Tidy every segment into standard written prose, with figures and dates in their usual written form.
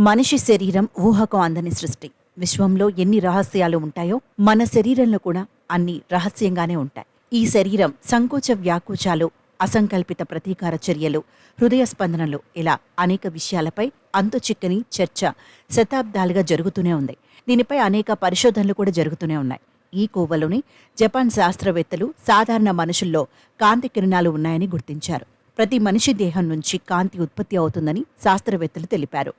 మనిషి శరీరం ఊహకు అందని సృష్టి. విశ్వంలో ఎన్ని రహస్యాలు ఉంటాయో మన శరీరంలో కూడా అన్ని రహస్యంగానే ఉంటాయి. ఈ శరీరం సంకోచ వ్యాకోచాలు, అసంకల్పిత ప్రతీకార చర్యలు, హృదయ స్పందనలు ఇలా అనేక విషయాలపై అంతుచిక్కని చర్చ శతాబ్దాలుగా జరుగుతూనే ఉంది. దీనిపై అనేక పరిశోధనలు కూడా జరుగుతూనే ఉన్నాయి. ఈ కోవలోని జపాన్ శాస్త్రవేత్తలు సాధారణ మనుషుల్లో కాంతి కిరణాలు ఉన్నాయని గుర్తించారు. ప్రతి మనిషి దేహం నుంచి కాంతి ఉత్పత్తి అవుతుందని శాస్త్రవేత్తలు తెలిపారు.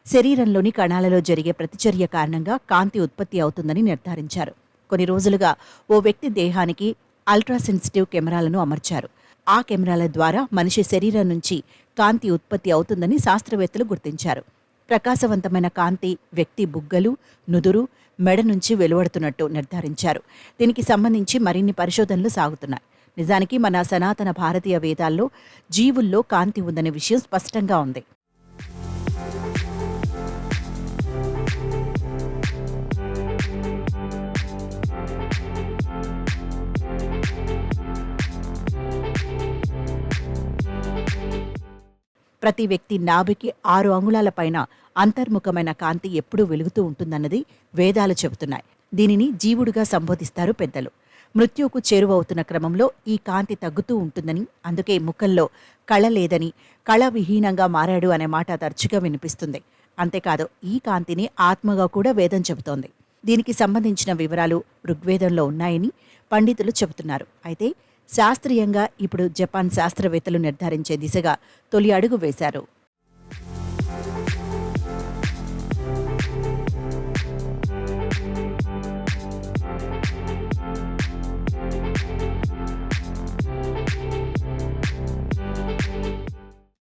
శరీరంలోని కణాలలో జరిగే ప్రతిచర్య కారణంగా కాంతి ఉత్పత్తి అవుతుందని నిర్ధారించారు. కొన్ని రోజులుగా ఓ వ్యక్తి దేహానికి అల్ట్రాసెన్సిటివ్ కెమెరాలను అమర్చారు. ఆ కెమెరాల ద్వారా మనిషి శరీరం నుంచి కాంతి ఉత్పత్తి అవుతుందని శాస్త్రవేత్తలు గుర్తించారు. ప్రకాశవంతమైన కాంతి వ్యక్తి బుగ్గలు, నుదురు, మెడ నుంచి వెలువడుతున్నట్టు నిర్ధారించారు. దీనికి సంబంధించి మరిన్ని పరిశోధనలు సాగుతున్నాయి. నిజానికి మన సనాతన భారతీయ వేదాల్లో జీవుల్లో కాంతి ఉందనే విషయం స్పష్టంగా ఉంది. ప్రతి వ్యక్తి నాభికి 6 అంగుళాల పైన అంతర్ముఖమైన కాంతి ఎప్పుడూ వెలుగుతూ ఉంటుందన్నది వేదాలు చెబుతున్నాయి. దీనిని జీవుడుగా సంబోధిస్తారు పెద్దలు. మృత్యువుకు చేరువవుతున్న క్రమంలో ఈ కాంతి తగ్గుతూ ఉంటుందని, అందుకే ముఖంలో కళ లేదని, కళ విహీనంగా మారాడు అనే మాట తరచుగా వినిపిస్తుంది. అంతేకాదు, ఈ కాంతిని ఆత్మగా కూడా వేదం చెబుతోంది. దీనికి సంబంధించిన వివరాలు ఋగ్వేదంలో ఉన్నాయని పండితులు చెబుతున్నారు. అయితే శాస్త్రీయంగా ఇప్పుడు జపాన్ శాస్త్రవేత్తలు నిర్ధారించే దిశగా తొలి అడుగు వేశారు.